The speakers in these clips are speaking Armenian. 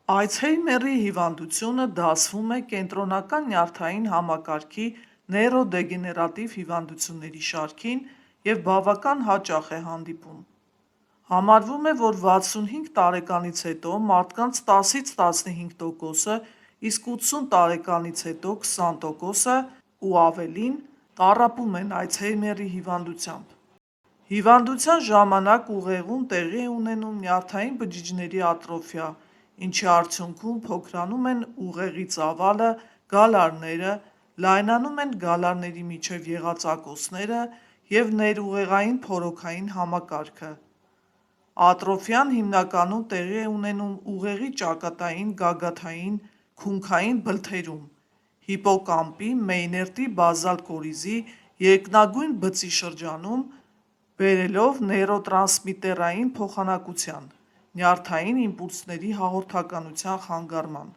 Այցհեյմերի հիվանդությունը դասվում է կենտրոնական նյարդային համակարգի նեյրոդեգեներատիվ հիվանդությունների շարքին և բավական հաճախ է հանդիպում։ Համարվում է, որ 65 տարեկանից հետո մարդկանց 10-ից 15%-ը, իսկ 80 տարեկանից հետո 20%-ը ու ավելին տառապում են Այցհեյմերի հիվանդությամբ։ Հիվանդության ժամանակ ուղեղում տեղի է ունենում նյարդային բջիջների ատրոֆիա, ինչի արդյունքում փոքրանում են ուղեղի ծավալը, գալարները, լայնանում են գալարների միջև եղած ակոսները և ներուղեղային փորոքային համակարգը։ Ատրոֆիան հիմնականում տեղի է ունենում ուղեղի ճակատային, գագաթային, քունքային բլթերում, հիպոկամպի, մեյներտի բազալ կորիզի երկնագույն բծի շրջանում, բերելով նեյրոտրանսմիտերային փոխանակության, նյարդային իմպուլսների հաղորդականության խանգարման։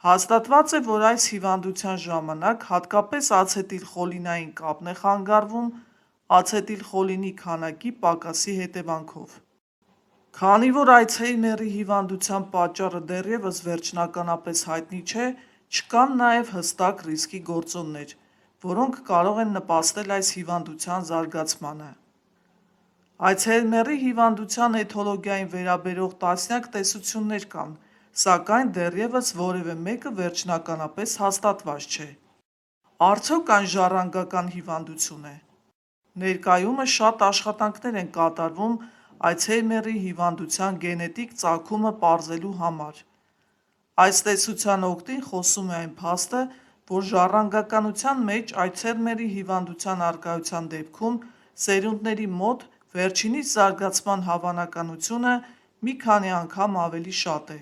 Հաստատված է, որ այս հիվանդության ժամանակ հատկապես ացետիլխոլինային կապն է խանգարվում ացետիլխոլինի քանակի պակասի հետևանքով։ Քանի որ Այցհեյմերի հիվանդության պատճառը դեռևս վերջնականապես հայտնի չէ, չկան նաև հստակ ռիսկի գործոններ, որոնք կարող են նպաստել այս հիվանդության զարգացմանը։ Այցհեյմերի հիվանդության էթիոլոգիային վերաբերող տասնյակ տեսություններ կան, սակայն դեռևս որևէ մեկը վերջնականապես հաստատված չէ։ Արդյոք այն ժառանգական հիվանդություն է։ Ներկայումս շատ աշխատանքներ են կատարվում Այցհեյմերի հիվանդության գենետիկ ծագումը պարզելու համար։ Այս տեսության օգտին խոսում է այն փաստը, որ ժառանգականության մեջ Այցհեյմերի հիվանդության առկայության դեպքում սերունդների մոտ վերջինիս զարգացման հավանականությունը մի քանի անգամ ավելի շատ է։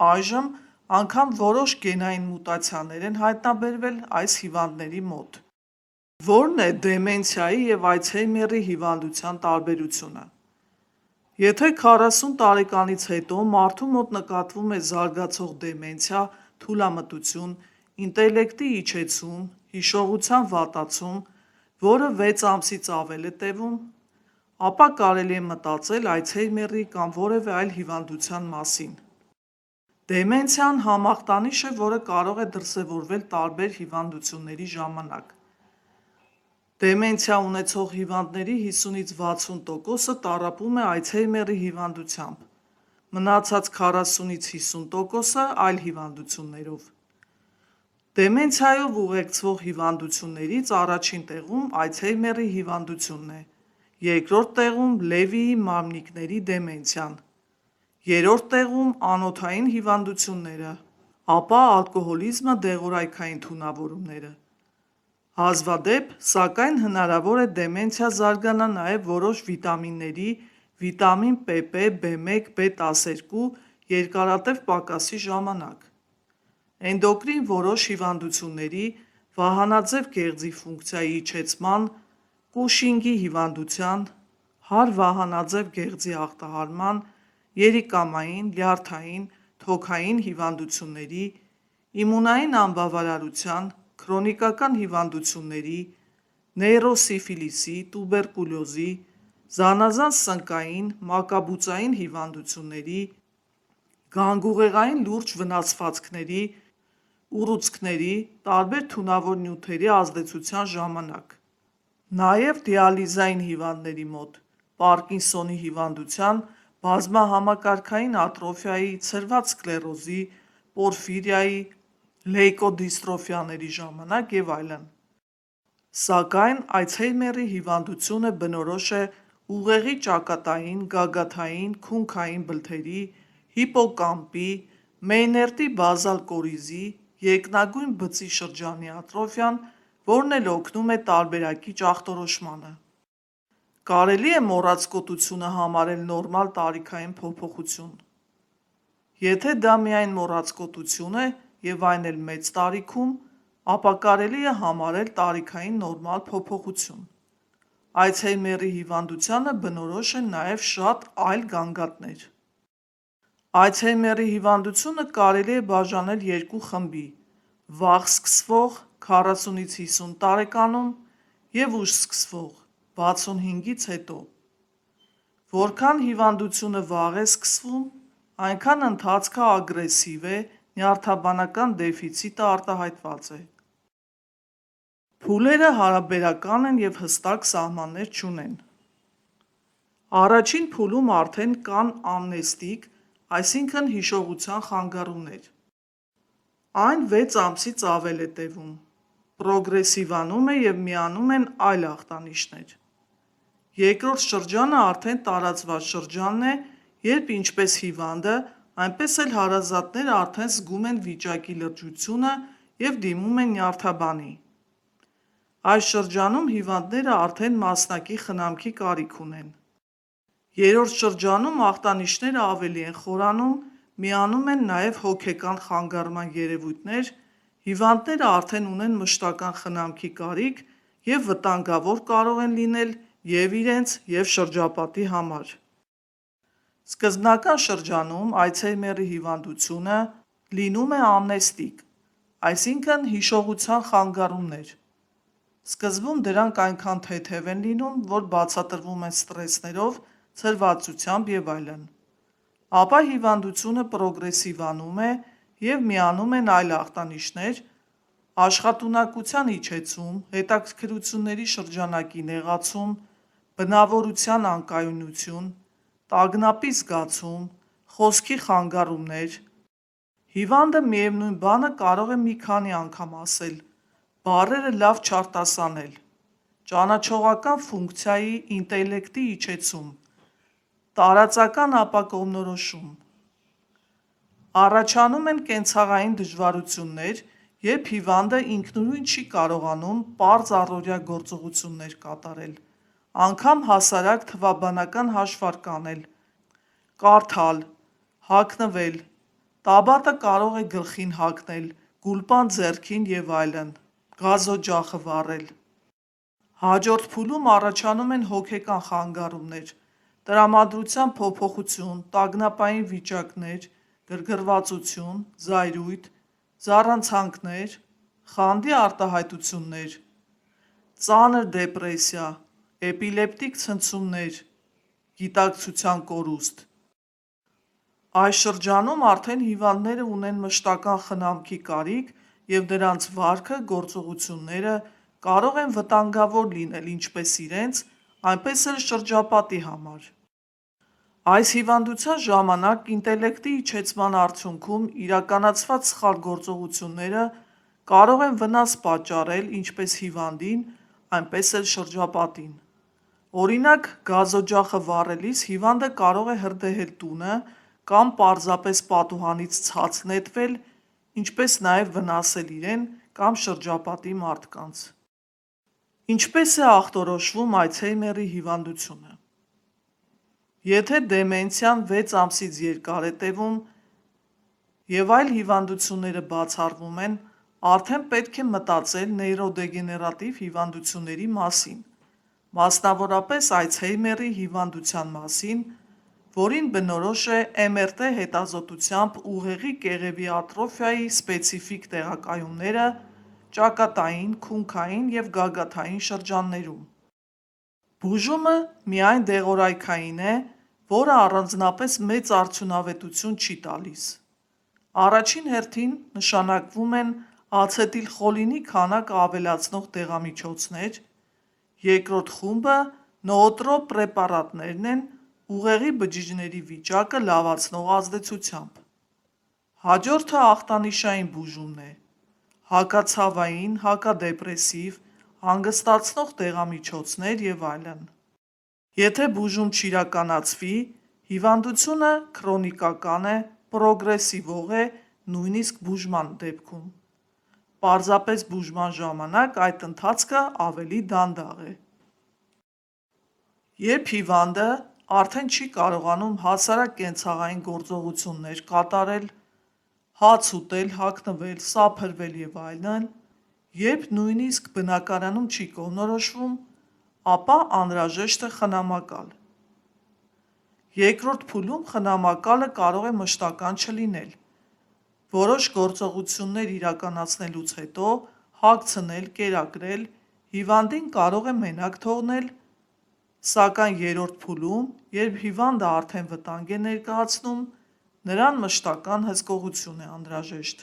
Այժմ անգամ որոշ գենային մուտացիաներ են հայտնաբերվել այս հիվանդների մոտ։ Ո՞րն է դեմենցիայի և Այցհեյմերի հիվանդության տարբերությունը։ Եթե 40 տարեկանից հետո մարդու մոտ նկատվում է զարգացող դեմենցիա, թուլամտություն, ինտելեկտի իջեցում, հիշողության վատացում, որը 6 ամսից ավել է տևում, ապա կարելի է մտածել Այցհեյմերի կամ որևէ այլ հիվանդության մասին։ Դեմենցիան համախտանիշ է, որը կարող է դրսևորվել տարբեր հիվանդությունների ժամանակ։ Դեմենցիա ունեցող հիվանդների 50-ից 60%-ը տառապում է Այցհեյմերի հիվանդությամբ, մնացած 40-ից 50%-ը այլ հիվանդություններով։ Դեմենցիայով ուղեկցվող հիվանդություններից առաջին տեղում Այցհեյմերի հիվանդությունն է, երկրորդ տեղում Լևիի մարմնիկների դեմենցիան, երրորդ տեղում անոթային հիվանդությունները, ապա ալկոհոլիզմը, դեղորայքային թունավորումները։ Հազվադեպ, սակայն հնարավոր է դեմենցիա զարգանա նաև որոշ վիտամինների վիտամին ՊՊ, B1, B12 երկարատև պակասի ժամանակ։ Էնդոկրին որոշ հիվանդությունների, վահանաձև գեղձի ֆունկցիայի իջեցման, Կուշինգի հիվանդության, հարվահանաձև գեղձի ախտահարման, երիկամային, լյարդային, թոքային հիվանդությունների, իմունային անբավարարության, քրոնիկական հիվանդությունների, նեյրոսիֆիլիսի, տուբերկուլյոզի, զանազան սնկային, մակաբուծային հիվանդությունների, գանգուղեղային լուրջ վնասվածքների, ուռուցքների, տարբեր թունավոր նյութերի ազդեցության ժամանակ։ Նաև դիալիզային հիվանդների մոտ, Պարկինսոնի հիվանդության, բազմահամակարգային ատրոֆիայի, ցրված սկլերոզի, պորֆիրիայի, լեյկոդիստրոֆիաների ժամանակ և այլն։ Սակայն Այցհեյմերի հիվանդությունը բնորոշ է ուղեղի ճակատային, գագաթային, քունքային բլթերի, հիպոկամպի, մեյներտի բազալ կորիզի, երկնագույն բծի շրջանի ատրոֆիան, որն էլ օգնում է տարբերակիչ ախտորոշմանը։ Կարելի է մոռացկոտությունը համարել նորմալ տարիքային փոփոխություն։ Եթե դա միայն մոռացկոտություն է և այն էլ մեծ տարիքում, ապա կարելի է համարել տարիքային նորմալ փոփոխություն։ Այցհեյմերի հիվանդությանը բնորոշ են նաև շատ այլ գանգատներ։ Այցհեյմերի հիվանդությունը կարելի է բաժանել երկու խմբի՝ վաղ սկսվող 40-ից 50 տարեկանում և ուշ սկսվող 65-ից հետո։ Որքան հիվանդությունը վաղ է սկսվում, այնքան ընթացքը ագրեսիվ է, նյարդաբանական դեֆիցիտը արտահայտված է։ Փուլերը հարաբերական են և հստակ սահմաններ չունեն։ Առաջին փուլում արդեն կան ամնեստիկ, այսինքն հիշողության խանգարումներ։ Այն 6 ամսից ավել է տևում, պրոգրեսիվանում է և միանում են այլ ախտանիշներ։ Երկրորդ շրջանը արդեն տարածված շրջանն է, երբ ինչպես հիվանդը, այնպես էլ հարազատները արդեն զգում են վիճակի լրջությունը և դիմում են նյարդաբանի։ Այս շրջանում հիվանդները արդեն մասնակի խնամքի կարիք ունեն։ Երրորդ շրջանում ախտանիշները ավելի են խորանում, միանում են նաև հոգեկան խանգարման երևույթներ, հիվանդները արդեն ունեն մշտական խնամքի կարիք և վտանգավոր կարող են լինել և իրենց, և շրջապատի համար։ Սկզբնական շրջանում Ալցհեյմերի հիվանդությունը լինում է ամնեստիկ, այսինքն հիշողության խանգարումներ։ Սկզբում դրանք այնքան թեթև են լինում, որ բացատրվում են սթրեսներով, ցրվածությամբ և այլն։ Ապա հիվանդությունը պրոգրեսիվանում է և միանում են այլ ախտանիշներ, աշխատունակության իջեցում, հետաքրքրությունների շրջանակի նեղացում, բնավորության անկայունություն, տագնապի զգացում, խոսքի խանգարումներ։ Հիվանդը միևնույն բանը կարող է մի քանի անգամ ասել, բառերը լավ չարտասանել, ճանաչողական ֆունկցիայի, ինտելեկտի իջեցում, տարածական ապակողմնորոշում։ Առաջանում են կենցաղային դժվարություններ, երբ հիվանդը ինքնուրույն չի կարողանում պարզ առօրյա գործողություններ կատարել, անգամ հասարակ թվաբանական հաշվարկ անել, կարդալ, հագնվել, տաբատը կարող է գլխին հագնել, գուլպան ձեռքին և այլն, գազօջախը վառել։ Հաջորդ փուլում առաջանում են հոգեկան խանգարումներ, տրամադրության փոփոխություն, տագնապային վիճակներ, գրգռվածություն, զայրույթ, ձառանցանքներ, խանդի արտահայտություններ, ծանր դեպրեսիա, էպիլեպտիկ ցնցումներ, գիտակցության կորուստ։ Այս շրջանում արդեն հիվանդները ունեն մշտական խնամքի կարիք և նրանց վարքը, գործողությունները կարող են վտանգավոր լինել ինչպես իրենց, այնպես էլ շրջապատի համար։ Այս հիվանդության ժամանակ ինտելեկտի իջեցման արդյունքում իրականացված սխալ գործողությունները կարող են վնաս պատճառել ինչպես հիվանդին, այնպես էլ շրջապատին։ Օրինակ, գազօջախը վառելիս հիվանդը կարող է հրդեհել տունը կամ պարզապես պատուհանից ցած նետվել, ինչպես նաև վնասել իրեն կամ շրջապատի մարդկանց։ Ինչպես է ախտորոշվում Ալցհեյմերի հիվանդությունը։ Եթե դեմենցիան 6 ամսից երկար է տևում և այլ հիվանդությունները բացառվում են, արդեն պետք է մտածել նեյրոդեգեներատիվ հիվանդությունների մասին, մասնավորապես Ալցհեյմերի հիվանդության մասին, որին բնորոշ է MRT հետազոտությամբ ուղեղի կեղևի ատրոֆիայի սպեցիֆիկ տեղակայումները ճակատային, քունքային և գագաթային շրջաններում։ Բուժումը միայն դեղորայքային է, որը առանձնապես մեծ արդյունավետություն չի տալիս։ Առաջին հերթին նշանակվում են ացետիլխոլինի քանակը ավելացնող դեղամիջոցներ, երկրորդ խումբը նոոտրոպ պրեպարատներն են ուղեղի բջիջների վիճակը լավացնող ազդեցությամբ։ Հաջորդը ախտանիշային բուժումն է՝ հակացավային, հակադեպրեսիվ, հանգստացնող դեղամիջոցներ և այլն։ Եթե բուժում չիրականացվի, հիվանդությունը քրոնիկական է, պրոգրեսիվող է, նույնիսկ բուժման դեպքում։ Պարզապես բուժման ժամանակ այդ ընթացքը ավելի դանդաղ է։ Երբ հիվանդը արդեն չի կարողանում հասարակ կենցաղային գործողություններ կատարել, հաց ուտել, հագնվել, սափրվել և այլն, երբ նույնիսկ բնակարանում չի կողմնորոշվում, ապա անհրաժեշտ է խնամակալ։ Երկրորդ փուլում խնամակալը կարող է մշտական չլինել։ Որոշ գործողություններ իրականացնելուց հետո հագցնել, կերակրել, հիվանդին կարող է մենակ թողնել, սակայն երրորդ փուլում, երբ հիվանդը արդեն վտանգ է ներկայացնում, Նրան մշտական հսկողություն է անհրաժեշտ։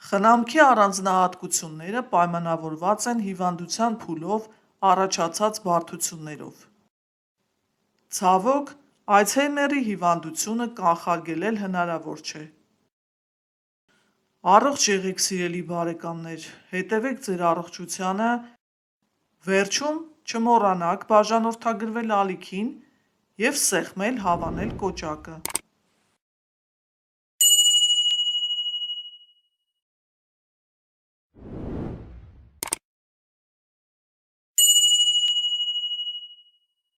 Խնամքի առանձնահատկությունները պայմանավորված են հիվանդության փուլով առաջացած բարդություններով։ Ցավոք, Ալցհեյմերի հիվանդությունը կանխարգելել հնարավոր չէ։ Առողջ եղեք սիրելի բարեկամներ, հետևեք ձեր առողջությանը, վերջում չմոռանաք բաժանորդագրվել ալիքին և սեղմել հավանել կոճակը։